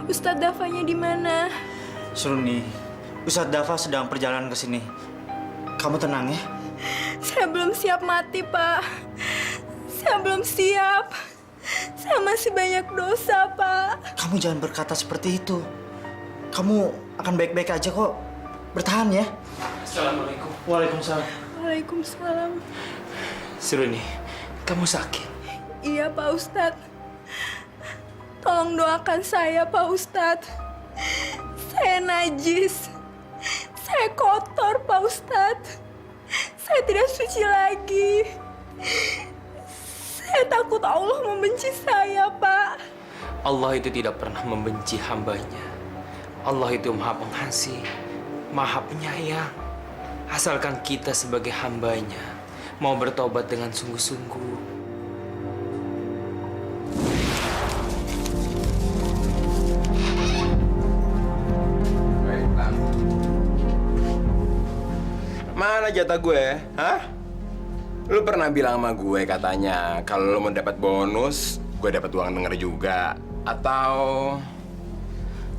Ustadz Dafanya di mana? Suruni, Ustadz Dafa sedang perjalanan ke sini. Kamu tenang ya. Saya belum siap mati, Pak. Saya belum siap. Saya masih banyak dosa, Pak. Kamu jangan berkata seperti itu. Kamu akan baik-baik aja kok. Bertahan ya. Assalamualaikum. Waalaikumsalam. Waalaikumsalam. Suruni, kamu sakit? Iya, Pak Ustadz. Tolong doakan saya, Pak Ustadz. Saya najis. Saya kotor, Pak Ustadz. Saya tidak suci lagi. Saya takut Allah membenci saya, Pak. Allah itu tidak pernah membenci hambanya. Allah itu maha pengasih, maha penyayang. Asalkan kita sebagai hambanya mau bertobat dengan sungguh-sungguh. Mana jatah gue? Hah? Lu pernah bilang sama gue katanya kalau lu mau dapat bonus, gue dapat uang denger juga. Atau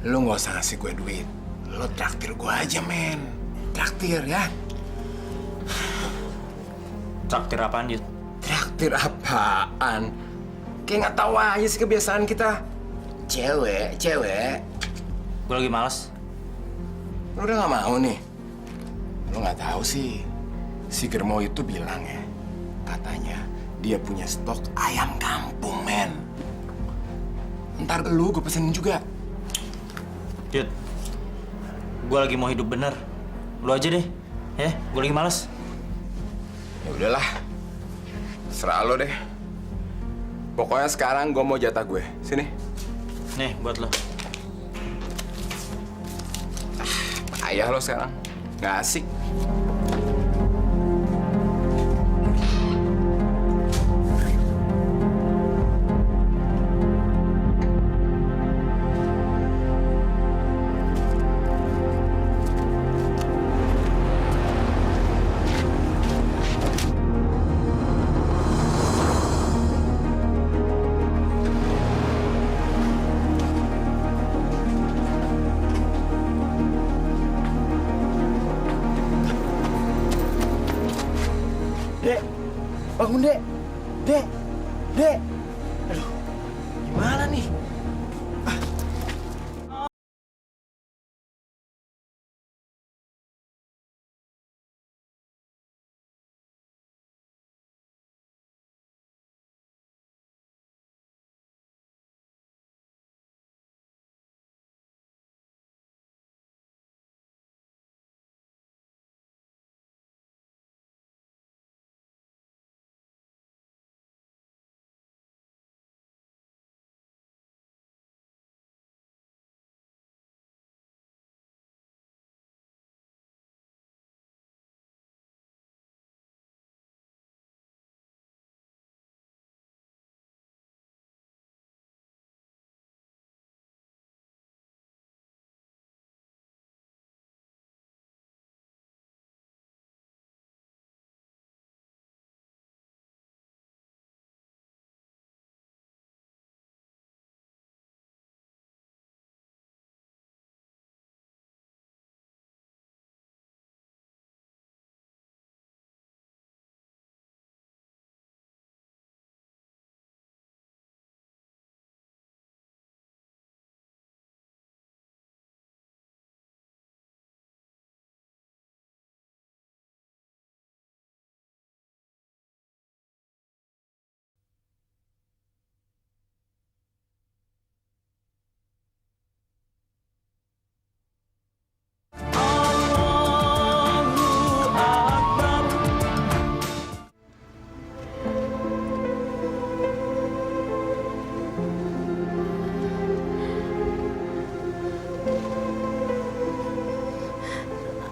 lu nggak usah ngasih gue duit. Lu traktir gue aja, men. Traktir ya. Traktir apaan, Yud? Traktir apaan? Kayak nggak tahu aja sih kebiasaan kita. Cewek. Gue lagi males. Lu udah nggak mau nih? Lu nggak tahu sih. Si Germo itu bilang ya, katanya dia punya stok ayam kampung, men. Ntar lu gue pesenin juga. Yud, gue lagi mau hidup bener. Lu aja deh. Ya, gue lagi males. Ya udahlah, serah lo deh. Pokoknya sekarang gue mau jatah gue. Sini. Nih, buat lo. Ayah lo sekarang. Nggak asik. Dek, bangun, Dek. Dek. Aduh, gimana nih?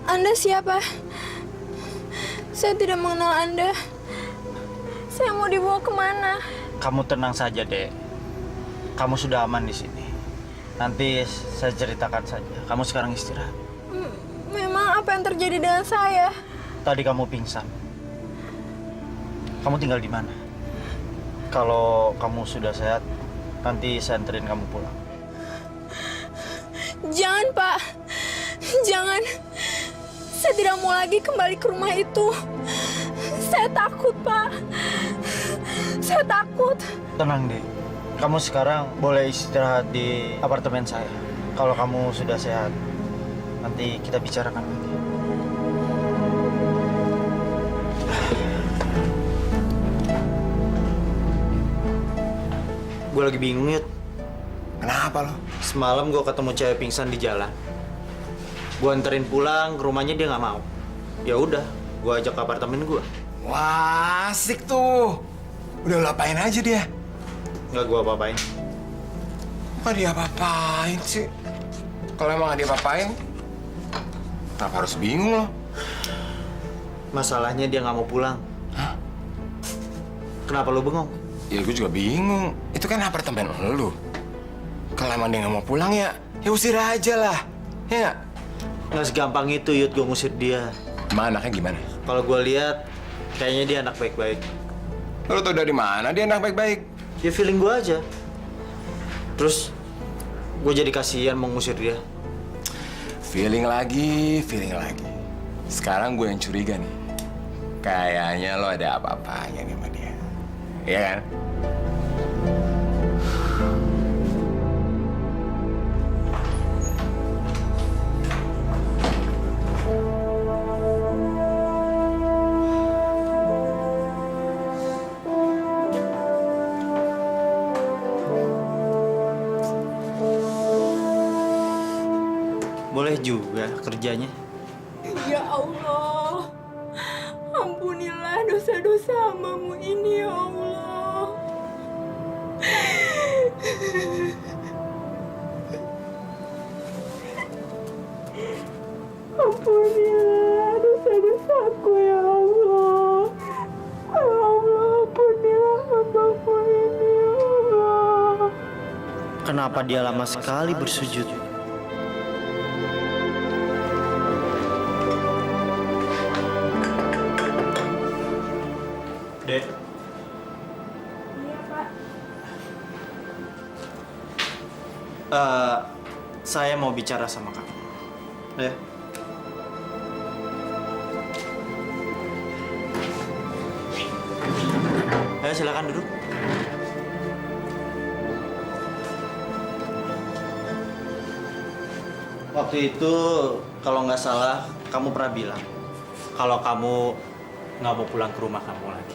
Anda siapa? Saya tidak mengenal Anda. Saya mau dibawa kemana? Kamu tenang saja, Dek. Kamu sudah aman di sini. Nanti saya ceritakan saja. Kamu sekarang istirahat. Memang apa yang terjadi dengan saya? Tadi kamu pingsan. Kamu tinggal di mana? Kalau kamu sudah sehat, nanti saya anterin kamu pulang. Jangan, Pak. Jangan. Saya tidak mau lagi kembali ke rumah itu. Saya takut, Pak. Saya takut. Tenang, Dek. Kamu sekarang boleh istirahat di apartemen saya. Kalau kamu sudah sehat, nanti kita bicarakan lagi. Gue lagi bingung, Yud. Kenapa lo? Semalam gue ketemu cewek pingsan di jalan. Gue anterin pulang ke rumahnya, dia nggak mau. Ya udah, gue ajak ke apartemen gue. Wah, asik tuh. Udah lo apain aja dia? Nggak gue apa-apain. Kok dia apa-apain sih? Kalau emang nggak dia apa-apain, kenapa harus bingung lo? Masalahnya dia nggak mau pulang. Hah? Kenapa lu bengong? Ya gue juga bingung. Itu kan apartemen lo. Kalau emang dia nggak mau pulang ya usir aja lah. Ya nggak? Nggak segampang itu, Yud, gue ngusir dia. Gimana anaknya gimana? Kalau gue lihat, kayaknya dia anak baik-baik. Lo tau dari mana dia anak baik-baik? Ya feeling gue aja. Terus, gue jadi kasihan mau ngusir dia. Feeling lagi. Sekarang gue yang curiga nih. Kayaknya lo ada apa-apanya nih sama dia. Iya kan? Boleh juga kerjanya. Ya Allah, ampunilah dosa-dosa hamba-Mu ini, ya Allah. Ampunilah dosa-dosaku, ya Allah. Ya Allah, ampunilah hamba-Mu ini, ya Allah. Kenapa dia lama sekali bersujud? Dek. Iya, Pak. Saya mau bicara sama kamu. Ya. Ayo silakan duduk. Waktu itu kalau nggak salah kamu pernah bilang kalau kamu nggak mau pulang ke rumah kamu lagi.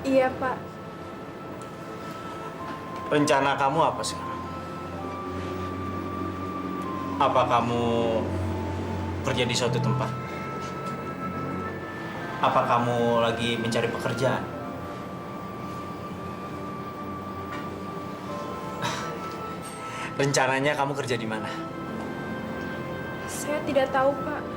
Iya, Pak. Rencana kamu apa sekarang? Apa kamu kerja di suatu tempat? Apa kamu lagi mencari pekerjaan? Rencananya kamu kerja di mana? Saya tidak tahu, Pak.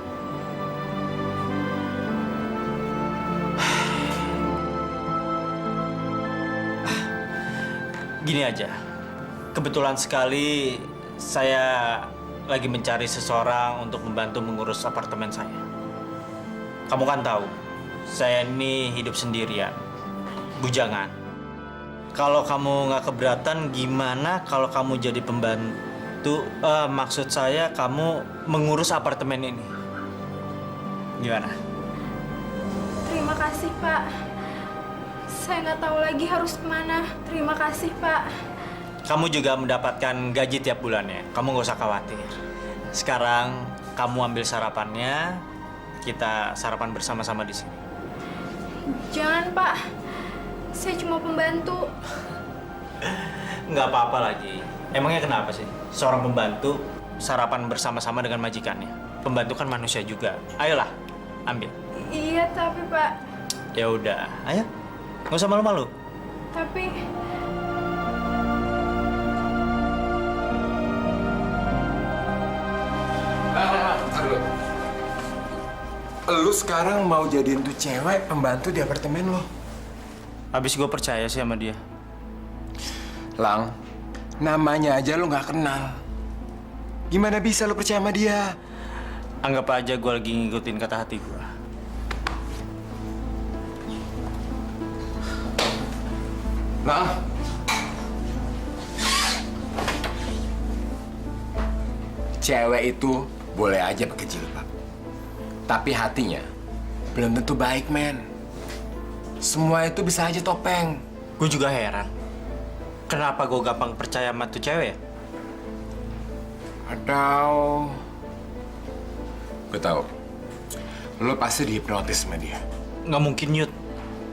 Gini aja, kebetulan sekali saya lagi mencari seseorang untuk membantu mengurus apartemen saya. Kamu kan tahu, saya ini hidup sendirian, bujangan. Kalau kamu nggak keberatan, gimana kalau kamu jadi pembantu? Maksud saya kamu mengurus apartemen ini. Gimana? Terima kasih, Pak. Saya nggak tahu lagi harus kemana. Terima kasih, Pak. Kamu juga mendapatkan gaji tiap bulannya. Kamu nggak usah khawatir. Sekarang kamu ambil sarapannya. Kita sarapan bersama-sama di sini. Jangan, Pak. Saya cuma pembantu. Nggak apa-apa lagi. Emangnya kenapa sih? Seorang pembantu sarapan bersama-sama dengan majikannya. Pembantu kan manusia juga. Ayolah, ambil. Iya, tapi, Pak. Ya udah, ayo. Nggak usah malu-malu. Tapi Aduh. Lu sekarang mau jadiin tuh cewek pembantu di apartemen lo? Habis gue percaya sih sama dia. Lang, namanya aja lu nggak kenal. Gimana bisa lu percaya sama dia? Anggap aja gue lagi ngikutin kata hati gue. Lang. Cewek itu boleh aja pakai jilbab. Tapi hatinya belum tentu baik, men. Semua itu bisa aja topeng. Gue juga heran. Kenapa gue gampang percaya sama tuh cewek ya? Atau... Gue tahu. Lo pasti dihipnotis sama dia. Nggak mungkin, Yud.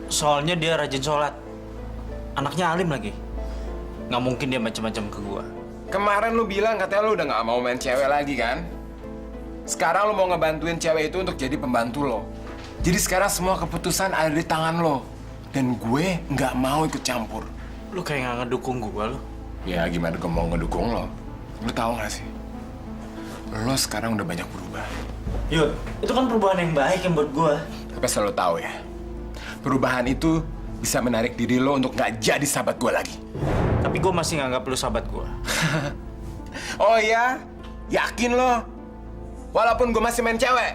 Soalnya dia rajin sholat. Anaknya alim lagi. Nggak mungkin dia macam-macam ke gue. Kemarin lu bilang katanya lu udah nggak mau main cewek lagi kan? Sekarang lu mau ngebantuin cewek itu untuk jadi pembantu lo. Jadi sekarang semua keputusan ada di tangan lo. Dan gue nggak mau ikut campur. Lu kayak nggak ngedukung gue, lu. Ya gimana gue mau ngedukung lo? Lu tahu nggak sih? Lo sekarang udah banyak berubah. Yud, itu kan perubahan yang baik yang buat gue. Tapi asal lo tahu ya, perubahan itu bisa menarik diri lo untuk nggak jadi sahabat gue lagi. Tapi gue masih nganggap lu sahabat gue. Oh iya? Yakin lo? Walaupun gue masih main cewek?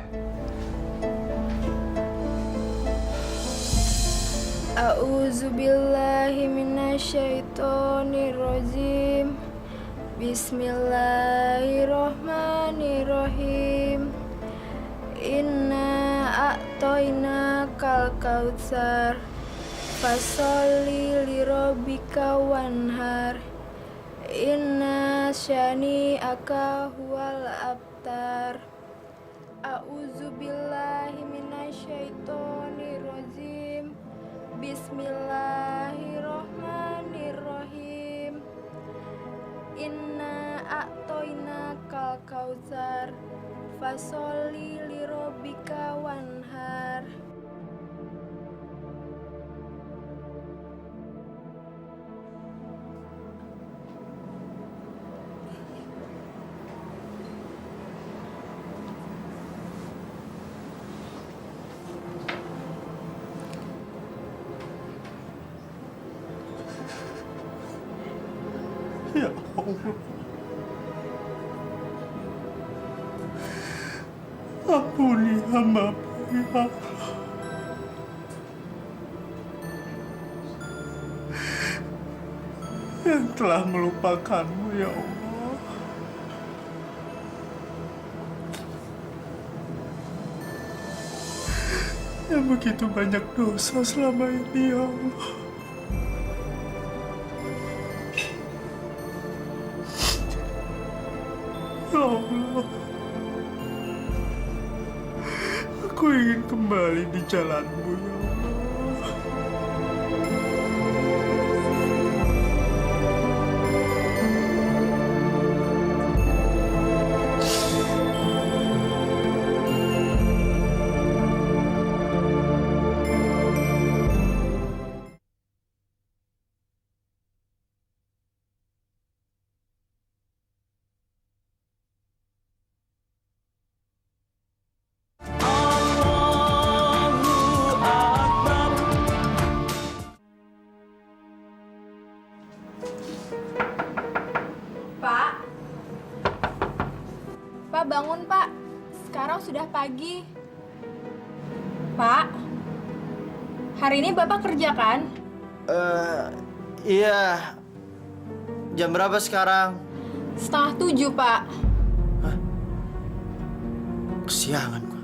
A'udzubillahi minasyaitonirrajim. Bismillahirrahmanirrahim. Inna a'toina kal kautsar. Fasholli lirabbika wanhar. Inna syani'aka huwal abtar. A'udzubillahi minasyaitonirrajim. Bismillahirrahmanirrahim. Inna a'toina kal kautsar. Fasholli lirabbika wanhar. Ya Allah. Ampuni hamba ya Allah. Yang telah melupakanmu ya Allah. Yang begitu banyak dosa selama ini ya Allah. Ya Allah, aku ingin kembali di jalanmu ya Allah. Pak. Pak, bangun, Pak. Sekarang sudah pagi. Pak. Hari ini Bapak kerja kan? Iya. Jam berapa sekarang? 6:30, Pak. Kesiangan gua.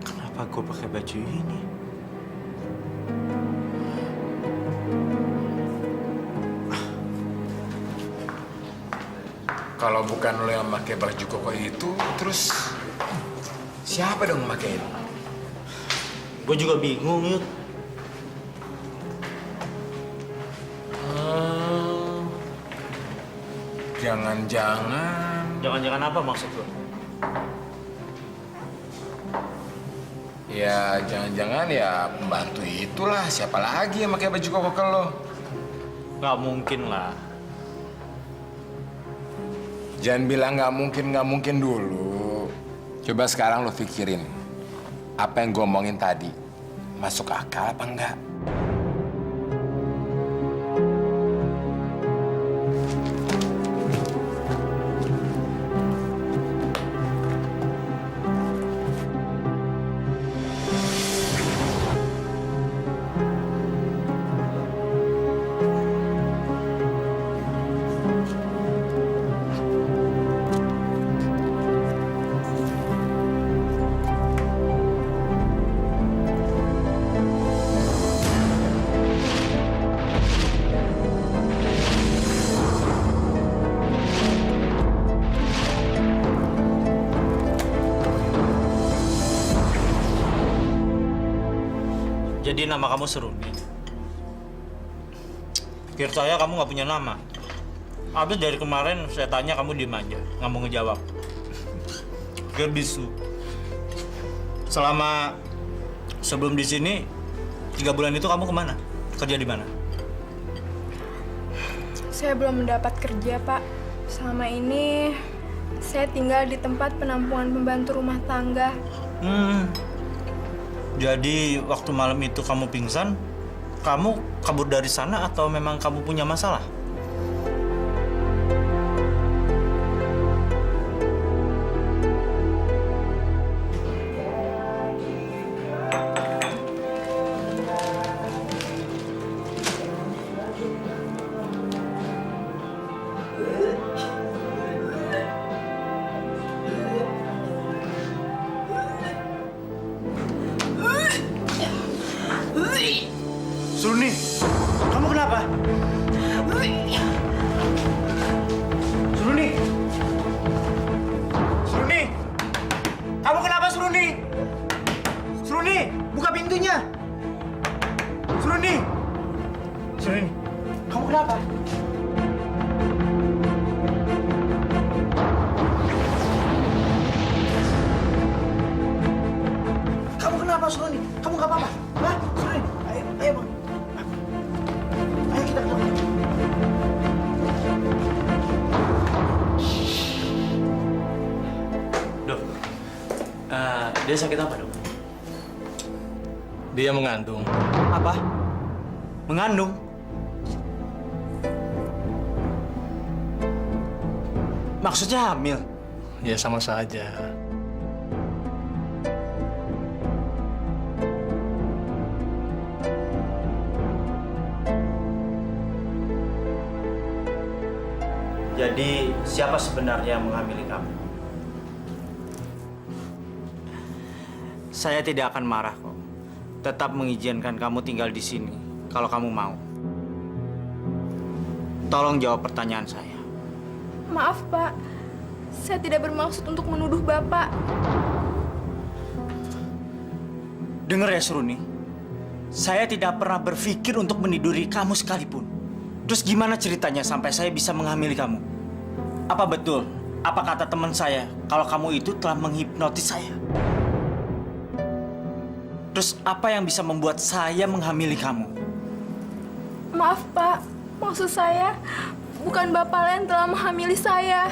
Kenapa gue pakai baju ini? Kalau bukan lo yang pakai baju koko itu, terus siapa dong pakai itu? Gue juga bingung, Yud. Jangan-jangan... Jangan-jangan apa maksud lo? Ya, jangan-jangan ya pembantu itulah. Siapa lagi yang pakai baju koko ke lo? Nggak mungkin lah. Jangan bilang nggak mungkin dulu. Coba sekarang lo pikirin. Apa yang gue omongin tadi, masuk akal apa enggak? Jadi nama kamu Seruni. Pikir saya kamu nggak punya nama. Habis dari kemarin saya tanya kamu diem aja, nggak mau ngejawab. Pikir bisu. Selama sebelum di sini 3 bulan itu kamu kemana? Kerja di mana? Saya belum mendapat kerja, Pak. Selama ini saya tinggal di tempat penampungan pembantu rumah tangga. Jadi waktu malam itu kamu pingsan, kamu kabur dari sana atau memang kamu punya masalah? Seruni, kamu kenapa? Seruni! Seruni! Kamu kenapa, Seruni? Seruni, buka pintunya! Seruni! Seruni, kamu kenapa? Kamu kenapa, Seruni? Kamu nggak apa-apa? Hah? Seruni, ayo, Bang. Ayo kita keluar. Dok, dia sakit apa, Dok? Dia mengandung. Apa? Mengandung? Maksudnya hamil? Ya sama saja. Jadi siapa sebenarnya yang menghamili kamu? Saya tidak akan marah kok. Tetap mengizinkan kamu tinggal di sini kalau kamu mau. Tolong jawab pertanyaan saya. Maaf, Pak. Saya tidak bermaksud untuk menuduh Bapak. Dengar ya, Seruni. Saya tidak pernah berpikir untuk meniduri kamu sekalipun. Terus gimana ceritanya sampai saya bisa menghamili kamu? Apa betul? Apa kata teman saya kalau kamu itu telah menghipnotis saya? Terus apa yang bisa membuat saya menghamili kamu? Maaf, Pak. Maksud saya, bukan Bapak yang telah menghamili saya.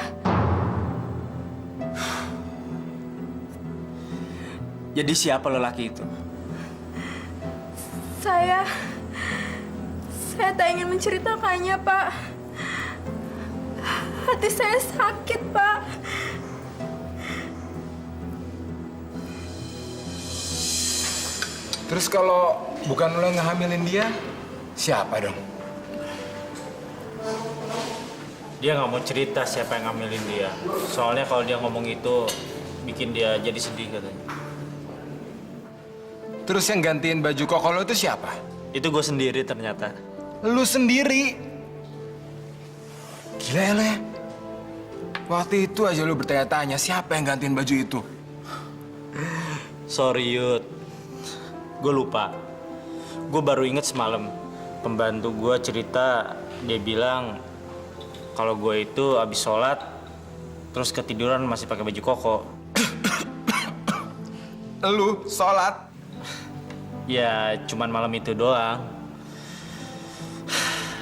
Jadi siapa lelaki itu? Saya tak ingin menceritakannya, Pak. Hati saya sakit, Pak. Terus kalau bukan lo yang ngehamilin dia, siapa dong? Dia nggak mau cerita siapa yang ngambilin dia. Soalnya kalau dia ngomong itu, bikin dia jadi sedih katanya. Terus yang gantiin baju koko lo itu siapa? Itu gue sendiri ternyata. Lu sendiri. Gila ya lo ya? Waktu itu aja lu bertanya-tanya siapa yang gantiin baju itu. Sorry, Yud. Gue lupa. Gue baru inget semalam. Pembantu gue cerita, dia bilang kalau gue itu abis sholat, terus ketiduran masih pakai baju koko. Lu sholat? Ya, cuman malam itu doang.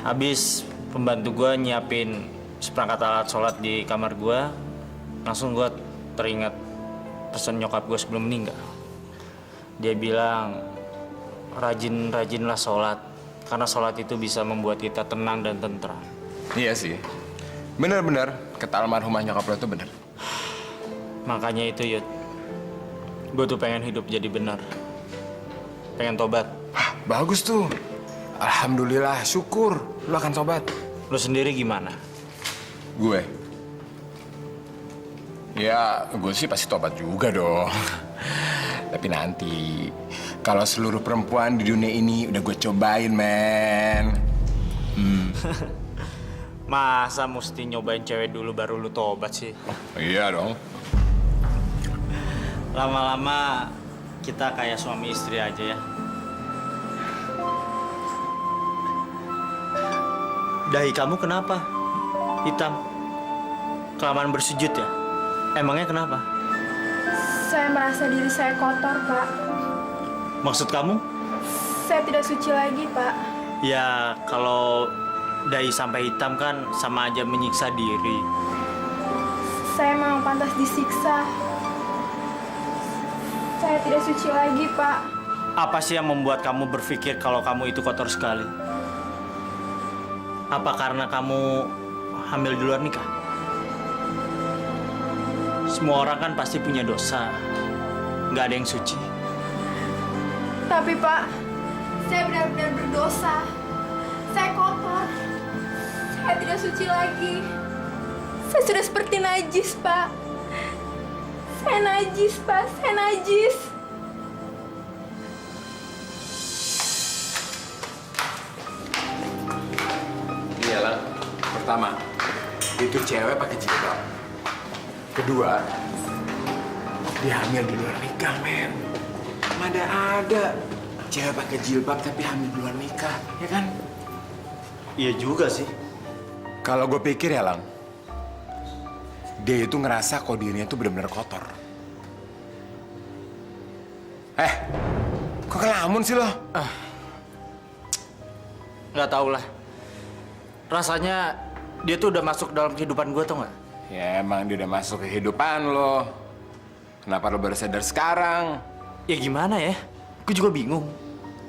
Habis pembantu gue nyiapin seperangkat alat sholat di kamar gue, langsung gue teringat pesan nyokap gue sebelum meninggal. Dia bilang, rajin-rajinlah sholat, karena sholat itu bisa membuat kita tenang dan tentram. Iya sih. Bener-bener, kata almarhumah nyokap lo itu bener. Makanya itu, Yud. Gue tuh pengen hidup jadi benar. Pengen tobat. Wah, bagus tuh. Alhamdulillah, syukur. Lu akan tobat. Lu sendiri gimana? Gue? Ya, gue sih pasti tobat juga dong. Tapi nanti, kalau seluruh perempuan di dunia ini udah gue cobain, men. Masa mesti nyobain cewek dulu baru lu tobat sih? Iya dong. Lama-lama kita kayak suami istri aja ya. Dahi kamu kenapa? Hitam. Kelamaan bersujud ya? Emangnya kenapa? Saya merasa diri saya kotor, Pak. Maksud kamu? Saya tidak suci lagi, Pak. Ya, kalau dahi sampai hitam kan sama aja menyiksa diri. Saya memang pantas disiksa. Saya tidak suci lagi, Pak. Apa sih yang membuat kamu berpikir kalau kamu itu kotor sekali? Apa karena kamu hamil di luar nikah? Semua orang kan pasti punya dosa. Nggak ada yang suci. Tapi, Pak, saya benar-benar berdosa. Saya kotor. Saya tidak suci lagi. Saya sudah seperti najis, Pak. Saya najis, Pak. Saya najis. Iyalah. Pertama, itu cewek pakai jilbab. Kedua, dia hamil di luar nikah, men. Mana ada cewek pakai jilbab tapi hamil di luar nikah, ya kan? Iya juga sih. Kalau gue pikir ya, Lang, dia itu ngerasa kok dirinya tuh benar-benar kotor. Kok kelamun sih lo? Nggak tahu lah. Rasanya dia tuh udah masuk dalam kehidupan gue, tau nggak? Ya emang dia udah masuk kehidupan lo. Kenapa lo baru sadar sekarang? Ya gimana ya? Gue juga bingung.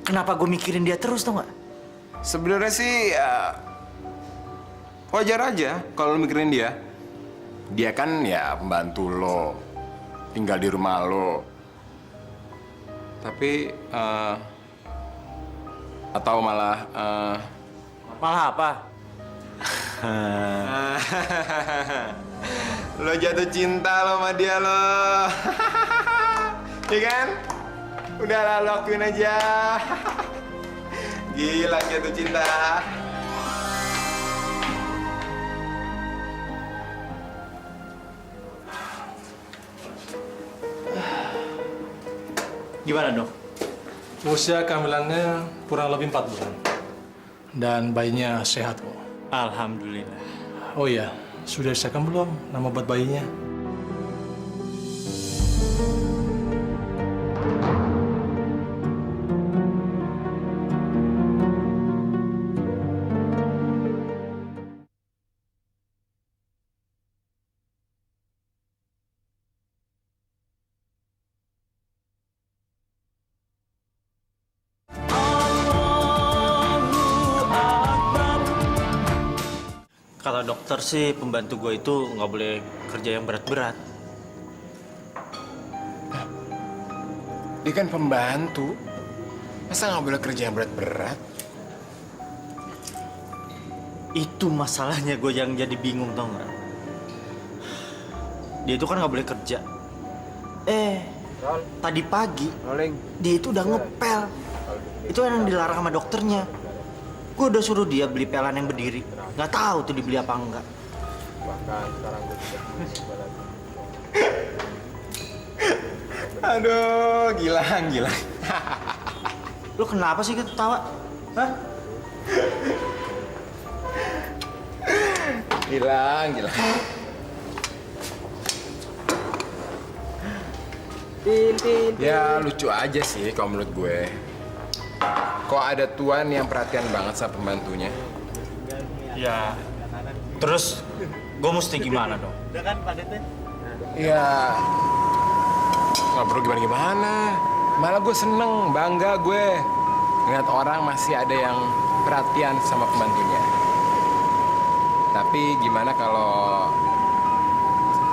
Kenapa gue mikirin dia terus, tau nggak? Sebenarnya sih ya, wajar aja kalau lo mikirin dia. Dia kan ya pembantu lo, tinggal di rumah lo. Tapi atau malah Malah apa? lo jatuh cinta lo sama dia lo. Iya kan? Udah lah, lakuin aja. Gila jatuh cinta. Gimana dok? Usia kehamilannya kurang lebih 4 bulan. Dan bayinya sehat kok. Alhamdulillah. Oh iya, sudah disahkan belum nama buat bayinya? Kata dokter sih pembantu gue itu nggak boleh kerja yang berat-berat. Dia kan pembantu. Masa nggak boleh kerja yang berat-berat? Itu masalahnya gue yang jadi bingung, tau nggak? Dia itu kan nggak boleh kerja. Tadi pagi dia itu udah ngepel. Itu yang dilarang sama dokternya. Gue udah suruh dia beli pelan yang berdiri. Nggak tahu tuh dibeli apa enggak. Aduh, Gilang. Lu kenapa sih ketawa? Hah? Gilang. Ya lucu aja sih kalau menurut gue. Kok ada tuan yang perhatian banget sama pembantunya? Ya. Terus gue mesti gimana dong? Ya nggak perlu gimana. Malah gue seneng, bangga gue ngeliat orang masih ada yang perhatian sama pembantunya. Tapi gimana kalau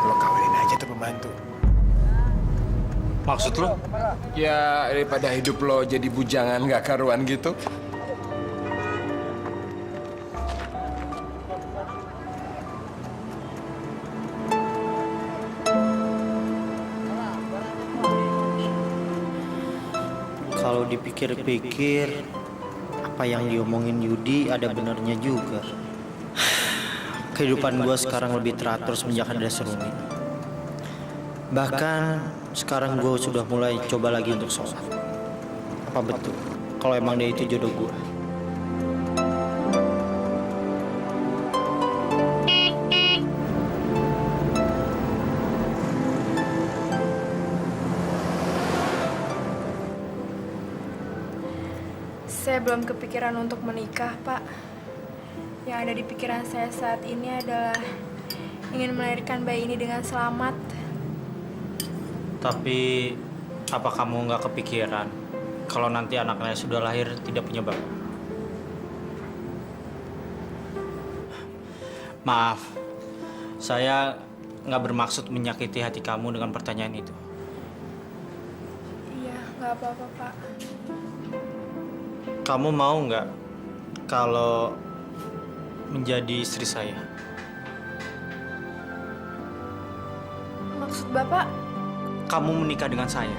lo kawinin aja tuh pembantu? Maksud lu? Ya daripada hidup lo jadi bujangan nggak karuan gitu. Kalau dipikir-pikir, apa yang diomongin Yudi ada benarnya juga. Kehidupan gue sekarang lebih teratur semenjak ada Seruni. Bahkan sekarang gue sudah mulai coba lagi untuk sholat. Apa betul kalau emang dia itu jodoh gue? Saya belum kepikiran untuk menikah, Pak. Yang ada di pikiran saya saat ini adalah ingin melahirkan bayi ini dengan selamat. Tapi apa kamu nggak kepikiran kalau nanti anaknya sudah lahir tidak punya bapak? Maaf, saya nggak bermaksud menyakiti hati kamu dengan pertanyaan itu. Iya, nggak apa-apa, Pak. Kamu mau nggak kalau menjadi istri saya? Maksud Bapak Kamu menikah dengan saya.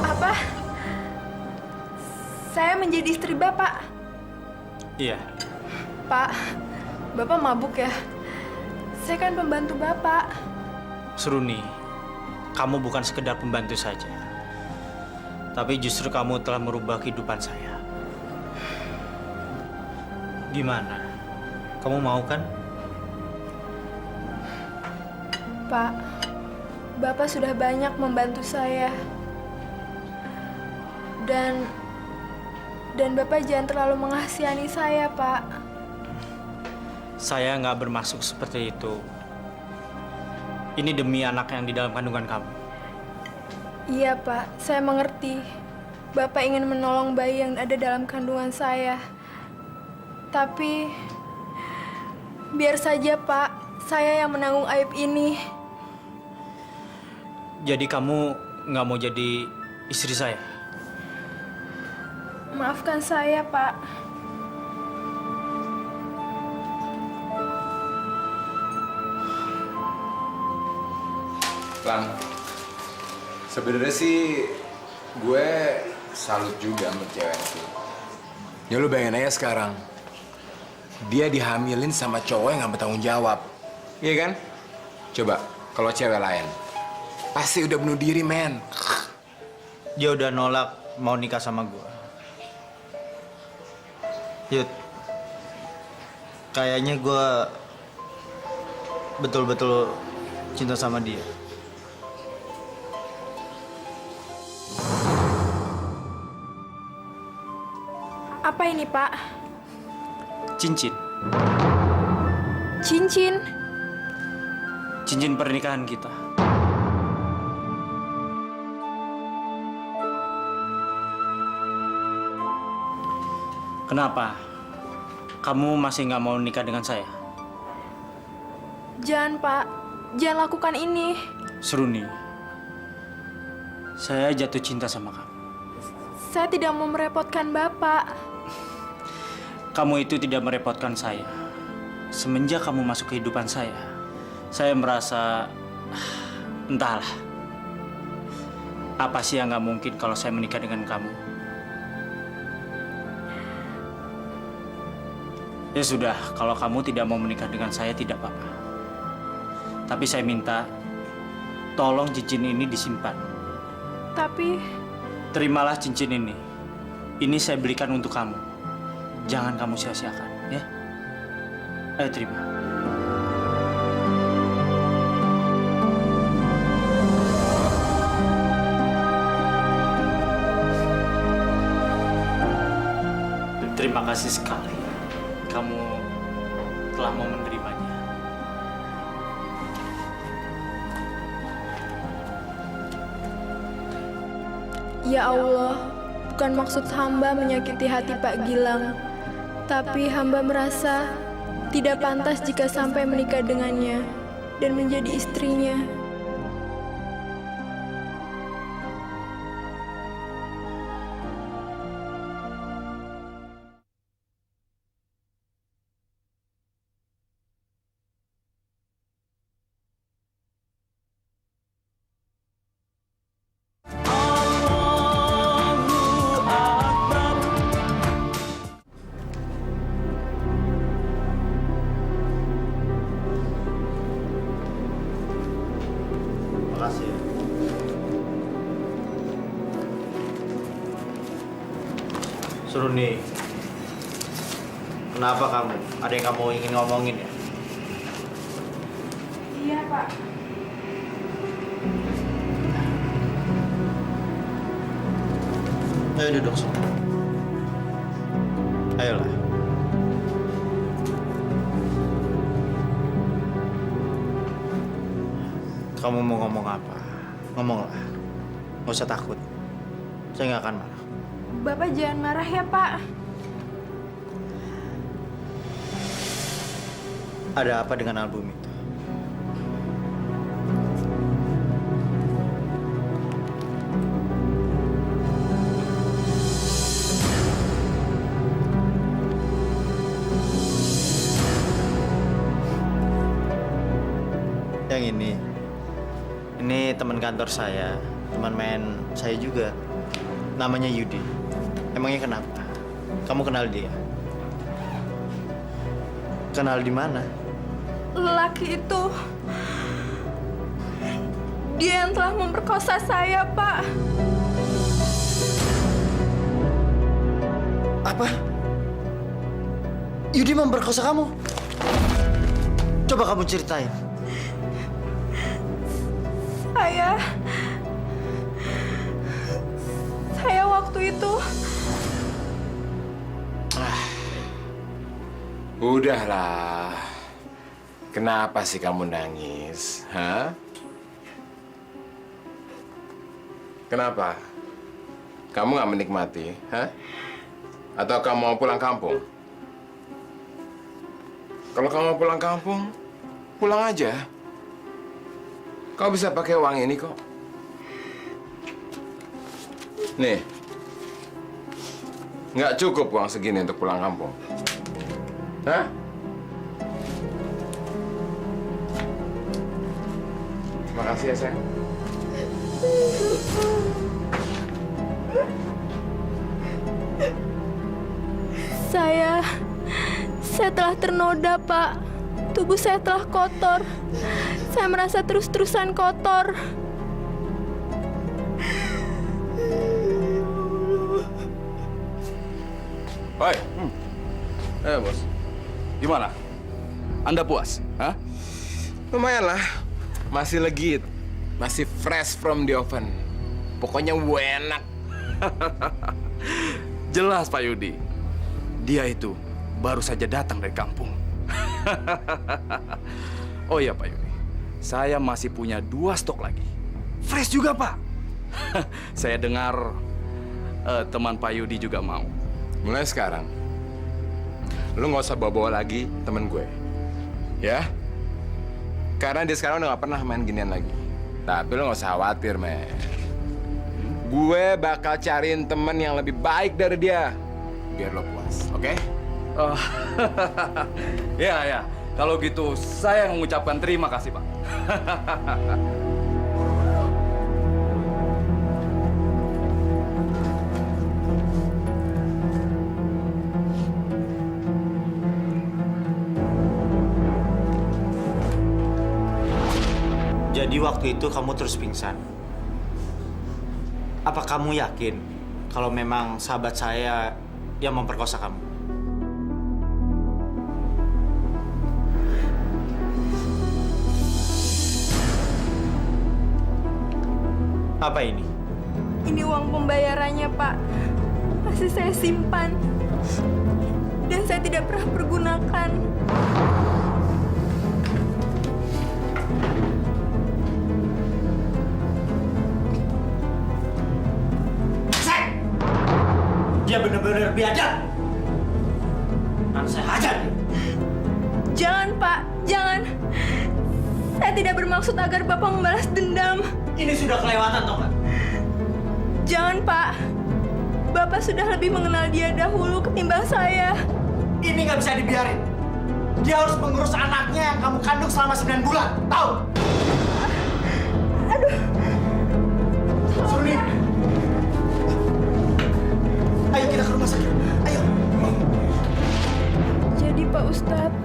apa? Saya menjadi istri Bapak. Iya. Pak, Bapak mabuk ya? Saya kan pembantu Bapak. Seruni, kamu bukan sekedar pembantu saja. Tapi justru kamu telah merubah kehidupan saya. Gimana? Kamu mau kan? Pak, Bapak sudah banyak membantu saya. Dan Bapak jangan terlalu mengasihani saya, Pak. Saya nggak bermaksud seperti itu. Ini demi anak yang di dalam kandungan kamu. Iya, Pak. Saya mengerti. Bapak ingin menolong bayi yang ada dalam kandungan saya. Tapi, biar saja, Pak. Saya yang menanggung aib ini. Jadi kamu nggak mau jadi istri saya? Maafkan saya, Pak. Lang, sebenarnya sih gue salut juga sama cewek itu. Ya lu bayangin aja sekarang, dia dihamilin sama cowok yang nggak bertanggung jawab, iya kan? Coba kalau cewek lain, pasti udah bunuh diri, men. Dia udah nolak mau nikah sama gue. Yud, kayaknya gue betul-betul cinta sama dia. Apa ini, Pak? Cincin. Cincin. Cincin pernikahan kita. Kenapa? Kamu masih nggak mau nikah dengan saya? Jangan, Pak. Jangan lakukan ini. Seruni, saya jatuh cinta sama kamu. Saya tidak mau merepotkan Bapak. Kamu itu tidak merepotkan saya. Semenjak kamu masuk kehidupan saya merasa, entahlah. Apa sih yang nggak mungkin kalau saya menikah dengan kamu? Ya sudah, kalau kamu tidak mau menikah dengan saya, tidak apa-apa. Tapi saya minta, tolong cincin ini disimpan. Tapi Terimalah cincin ini. Ini saya belikan untuk kamu. Jangan kamu sia-siakan, ya. Ayo terima. Terima kasih sekali. Kamu telah mau menerimanya. ya Allah, bukan maksud hamba menyakiti hati Pak Gilang. Tapi hamba merasa tidak pantas jika sampai menikah dengannya dan menjadi istrinya. Makasih ya. Suruni, kenapa kamu? Ada yang kamu ingin ngomongin ya? Iya, Pak. Ayo duduk sini. Ayolah. Kamu mau ngomong apa? Ngomonglah. Nggak usah takut. Saya nggak akan marah. Bapak jangan marah ya, Pak. Ada apa dengan album itu? Yang ini teman kantor saya, teman main saya juga. Namanya Yudi. Emangnya kenapa? Kamu kenal dia? Kenal di mana? Lelaki itu, dia yang telah memperkosa saya, Pak. Apa? Yudi memperkosa kamu? Coba kamu ceritain. Saya waktu itu, Udahlah. Kenapa sih kamu nangis? Hah? Kenapa? Kamu nggak menikmati? Hah? Atau kamu mau pulang kampung? Kalau kamu mau pulang kampung, pulang aja. Kau bisa pakai uang ini kok. Nih. Nggak cukup uang segini untuk pulang kampung. Hah? Makasih ya, sayang. Saya telah ternoda, Pak. Tubuh saya telah kotor. Saya merasa terus-terusan kotor. Hoi, bos. Gimana? Anda puas? Hah? Lumayan lah. Masih legit. Masih fresh from the oven. Pokoknya enak. Jelas, Pak Yudi. Dia itu baru saja datang dari kampung. Oh iya, Pak Yudi. Saya masih punya 2 stok lagi. Fresh juga, Pak. Saya dengar teman Pak Yudi juga mau. Mulai sekarang, lu nggak usah bawa-bawa lagi temen gue. Ya? Karena dia sekarang udah nggak pernah main ginian lagi. Tapi lu nggak usah khawatir, men. Gue bakal cariin temen yang lebih baik dari dia. Biar lo puas, oke? Oh, ya. Kalau gitu, saya mengucapkan terima kasih, Pak. Jadi waktu itu kamu terus pingsan. Apa kamu yakin kalau memang sahabat saya yang memperkosa kamu? Apa ini? Ini uang pembayarannya, Pak. Masih saya simpan. Dan saya tidak pernah pergunakan. Dia benar-benar biadab. Nanti saya hajar dia. Jangan, Pak. Jangan. Saya tidak bermaksud agar Bapak membalas dendam. Ini sudah kelewatan, toh nggak? Jangan, Pak. Bapak sudah lebih mengenal dia dahulu ketimbang saya. Ini nggak bisa dibiarin. Dia harus mengurus anaknya yang kamu kandung selama 9 bulan. Tahu? Aduh. Surni. Ayo kita ke rumah sakit. Ayo. Jadi Pak Ustadz,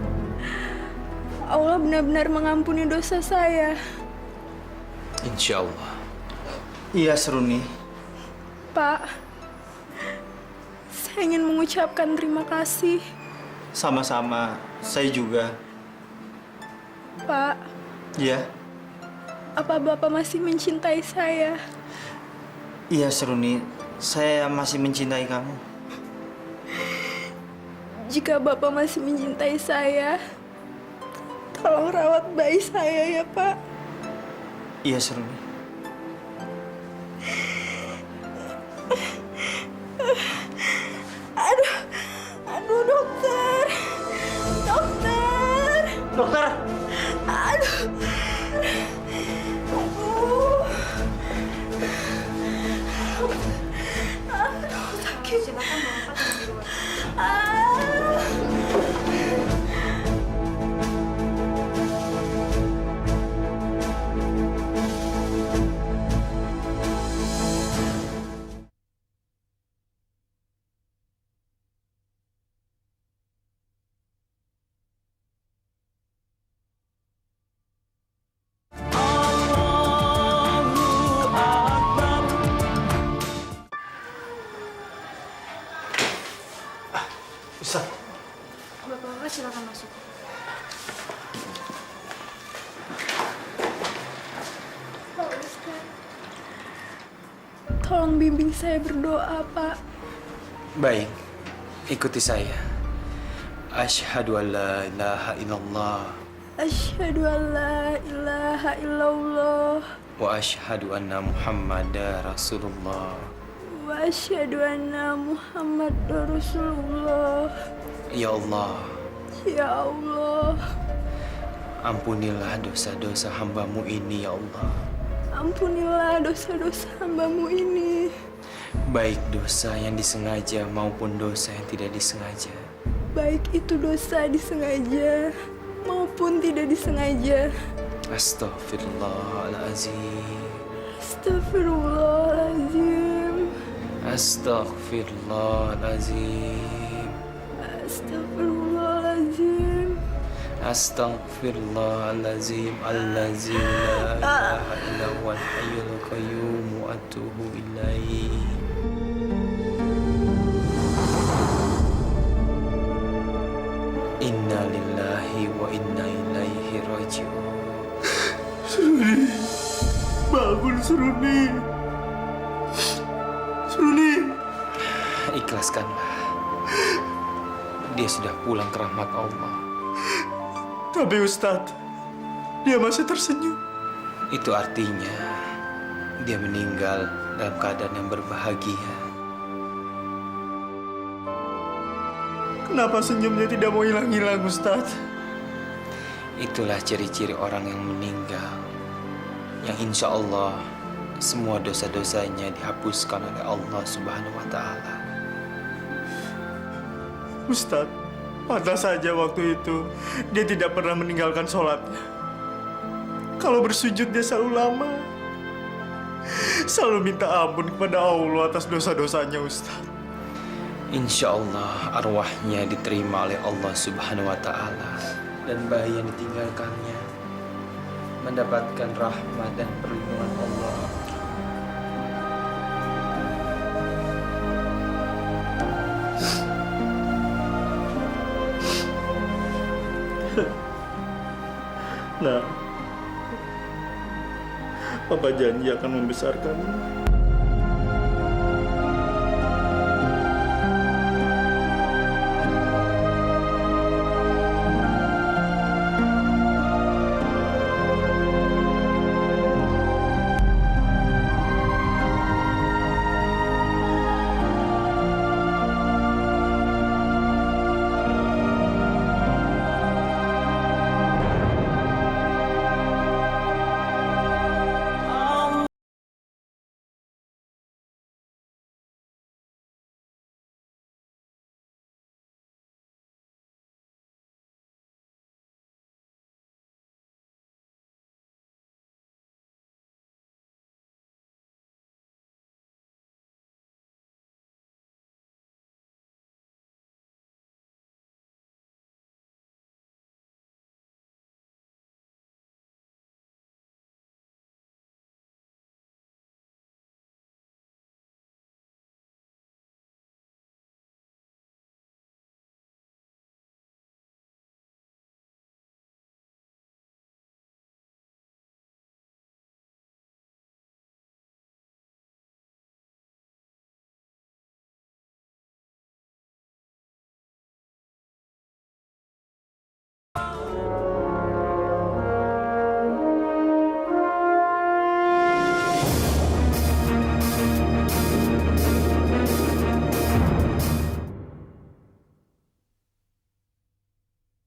Allah benar-benar mengampuni dosa saya. Insya Allah. Iya, Seruni. Pak, saya ingin mengucapkan terima kasih. Sama-sama. Saya juga. Pak, Iya. apa Bapak masih mencintai saya? Iya, Seruni. Saya masih mencintai kamu. Jika Bapak masih mencintai saya, tolong rawat bayi saya ya, Pak. Iya, Seruni. Aduh, dokter. Dokter. Dokter! Aduh. Aduh, sakit. Silakan Bapak tunggu di luar. Ustaz. Bapak-bapak silakan masuk. Tolong bimbing saya berdoa, Pak. Baik, ikuti saya. Asyhadu an la ilaha illallah Asyhadu an la ilaha illallah wa asyhadu anna Muhammadar Rasulullah. wa asyhadu anna Muhammadar Rasulullah. Ya Allah, Ya Allah, ampunilah dosa-dosa hambamu ini ya Allah. ampunilah dosa-dosa hamba-Mu ini. Baik dosa yang disengaja maupun dosa yang tidak disengaja. Baik itu dosa disengaja maupun tidak disengaja. Astaghfirullahalazim. Astagfirullahaladzim. Astaghfirullahalazim. Astagfirullahaladzim. Astaghfirullahalazim. Allazi la ilaha illa huwal hayyul qayyum wa atubu ilaihi. Inna lillahi wa inna ilaihi raji'un. Bangun, Seruni. Seruni. Ikhlaskanlah. Dia sudah pulang ke rahmat Allah. Tapi Ustadz, dia masih tersenyum. Itu artinya dia meninggal dalam keadaan yang berbahagia. Kenapa senyumnya tidak mau hilang-hilang, Ustadz? Itulah ciri-ciri orang yang meninggal, yang insya Allah semua dosa-dosanya dihapuskan oleh Allah Subhanahu wa Ta'ala. Ustadz, pantas saja waktu itu dia tidak pernah meninggalkan sholatnya. Kalau bersujud dia selalu lama. Selalu minta ampun kepada Allah atas dosa-dosanya, Ustadz. Insya Allah arwahnya diterima oleh Allah Subhanahu wa Ta'ala, dan bayi yang ditinggalkannya mendapatkan rahmat dan perlindungan Allah. Nah, Papa janji akan membesarkanmu